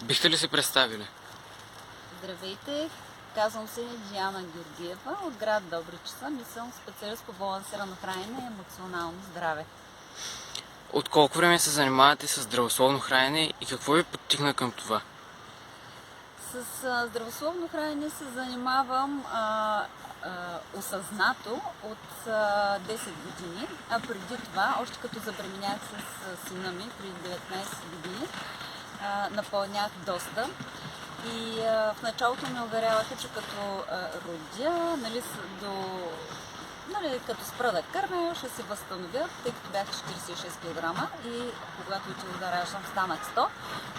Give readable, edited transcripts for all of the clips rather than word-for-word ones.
Бихте ли се представили? Здравейте, казвам се Диана Георгиева от град Добрича и съм специалист по балансирано хранене и емоционално здраве. От колко време се занимавате с здравословно хранене и какво ви подтикна към това? С здравословно хранене се занимавам осъзнато от 10 години, а преди това, още като забременях с сина ми преди 19 години, напълнях доста. И в началото ме уверяваха, че като родя, като спра да кърмя, ще се възстановя, тъй като бях 46 кг и когато отидох да раждам, станах 100.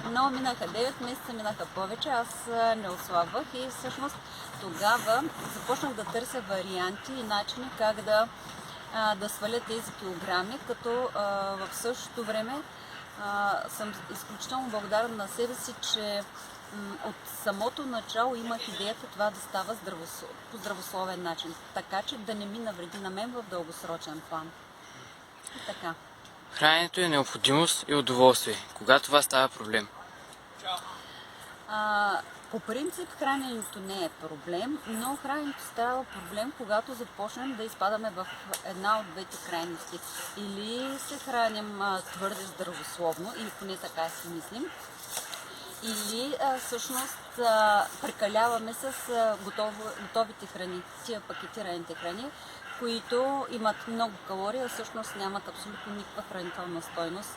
Но минаха 9 месеца, минаха повече, аз не отслабвах и всъщност тогава започнах да търся варианти и начини как да сваля тези килограми, като в същото време съм изключително благодарна на себе си, че от самото начало имах идеята това да става по здравословен начин, така че да не ми навреди на мен в дългосрочен план. И така. Храненето е необходимост и удоволствие. Кога това става проблем? По принцип храненето не е проблем, но храненето става проблем, когато започнем да изпадаме в една от двете крайности. Или се храним твърде здравословно, или поне така си мислим, или всъщност прекаляваме с готовите храни, тия пакетираните храни, които имат много калории, а всъщност нямат абсолютно никаква хранителна стойност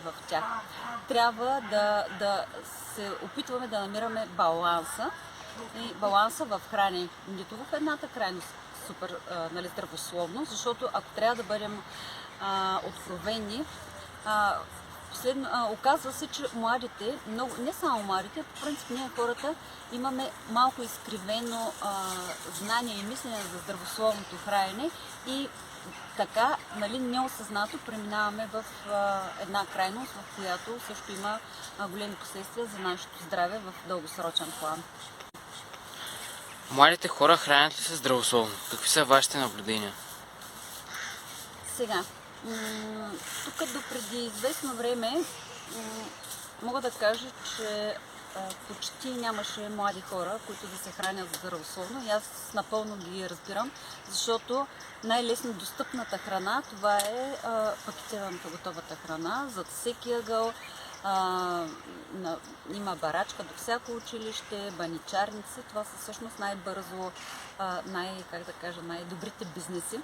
в тях. Трябва да се опитваме да намираме баланса и баланса в хранене. Нито в едната крайност супер здравословно, защото ако трябва да бъдем откровени, оказва се, че младите, не само младите, по принцип ние хората имаме малко изкривено знание и мислене за здравословното хранене и така, неосъзнато преминаваме в една крайност, в която също има големи последствия за нашето здраве в дългосрочен план. Младите хора хранят ли се здравословно? Какви са вашите наблюдения? Сега, тук до преди известно време мога да кажа, че почти нямаше млади хора, които да се хранят здравословно и аз напълно ги разбирам, защото най-лесно достъпната храна, това е пакетираната готовата храна. Зад всеки ъгъл има барачка до всяко училище, баничарници. Това са всъщност най-бързо, най-добрите бизнеси.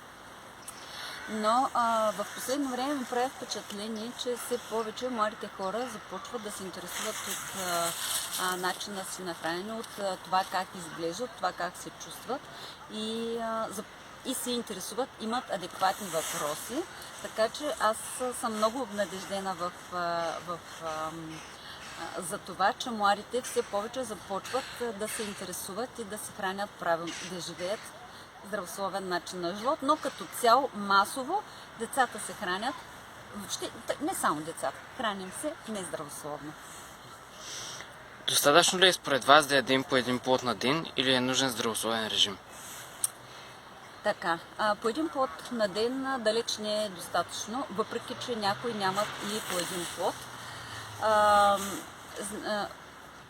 Но в последно време ми прави впечатление, че все повече младите хора започват да се интересуват от начина си на хранене, от това как изглеждат, това как се чувстват и се интересуват, имат адекватни въпроси. Така че аз съм много обнадеждена за това, че младите все повече започват да се интересуват и да се хранят правилно, да живеят здравословен начин на живот, но като цяло масово децата се хранят, въобще, не само децата, храним се нездравословно. Достатъчно ли е според вас да ядем по един плод на ден или е нужен здравословен режим? Така, по един плод на ден далеч не е достатъчно, въпреки че някои нямат и по един плод.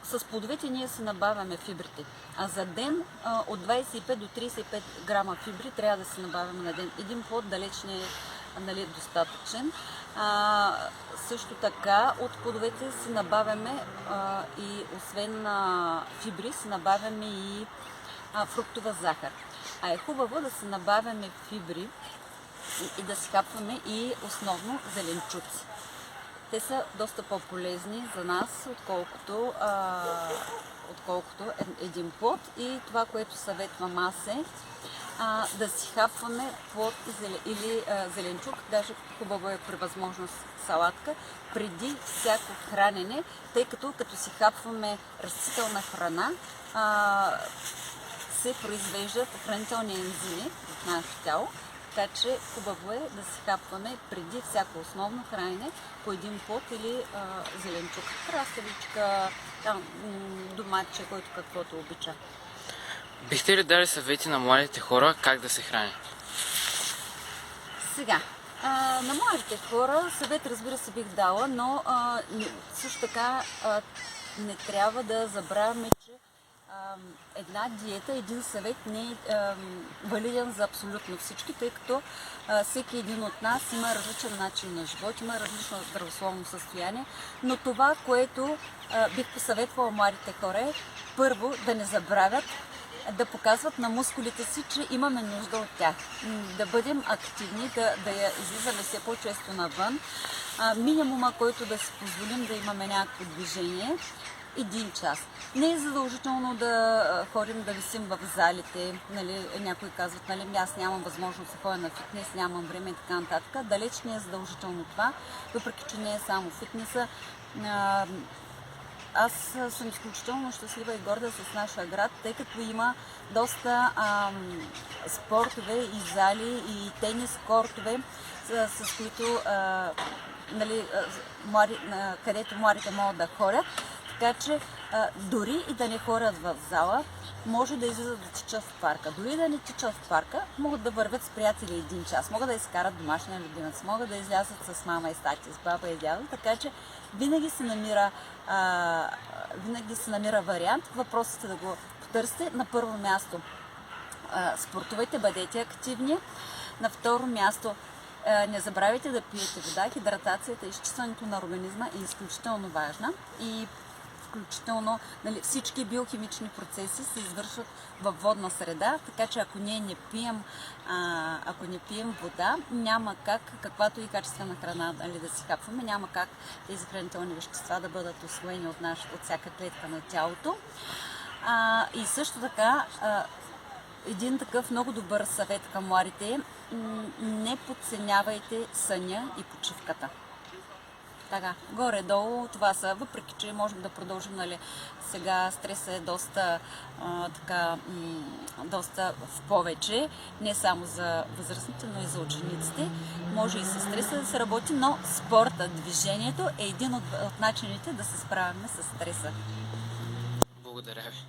С плодовете ние се набавяме фибрите, а за ден от 25 до 35 грама фибри трябва да се набавяме на ден. Един плод далеч не е достатъчен. Също така от плодовете се набавяме и освен фибри се набавяме и фруктова захар. А е хубаво да се набавяме фибри и да си хапваме и основно зеленчуци. Те са доста по-полезни за нас, отколкото един плод. И това, което съветвам аз е да си хапваме плод или зеленчук, даже хубаво е при възможност салатка, преди всяко хранене, тъй като си хапваме растителна храна, се произвеждат хранителни ензими в нашето тяло. Така че хубаво е да си хапваме преди всяко основно хранене по един плод или зеленчук. Краставичка, доматче, който каквото обича. Бихте ли дали съвети на младите хора как да се хранят? Сега, на младите хора съвет, разбира се, бих дала, но също така не трябва да забравяме, че една диета, един съвет не е валиден за абсолютно всички, тъй като всеки един от нас има различен начин на живот, има различно здравословно състояние, но това, което бих посъветвала младите хора е първо да не забравят да показват на мускулите си, че имаме нужда от тях. Да бъдем активни, да я излизаме все по-често навън. Минимума, който да си позволим да имаме някакво движение, 1 час. Не е задължително да ходим да висим в залите. Нали, някои казват, нали, аз нямам възможност да ходя на фитнес, нямам време и така нататък. Далеч не е задължително това, въпреки че не е само фитнеса. Аз съм изключително щастлива и горда с нашия град, тъй като има доста спортове и зали и тенис кортове, с които където младите могат да ходят. Така че дори и да не ходят в зала, може да излизат да тичат в парка. Дори да не тичат в парка, могат да вървят с приятели 1 час, могат да изкарат домашния любимец, могат да излязат с мама и тати, с баба и дядо, така че винаги се намира вариант. Въпросът е да го потърсите. На първо място спортувайте, бъдете активни. На второ място не забравяйте да пиете вода. Хидратацията и изчистването на организма е изключително важна и включително всички биохимични процеси се извършват във водна среда, така че ако ние не пием вода, няма как, каквато и качествена храна да си хапваме, няма как тези хранителни вещества да бъдат усвоени от всяка клетка на тялото. И също така, един такъв много добър съвет към младите: не подценявайте съня и почивката. Така, горе-долу това са, въпреки че можем да продължим, сега стресът е доста в повече, не само за възрастните, но и за учениците. Може и с стреса да се работи, но спорта, движението е един от начините да се справяме с стреса. Благодаря ви.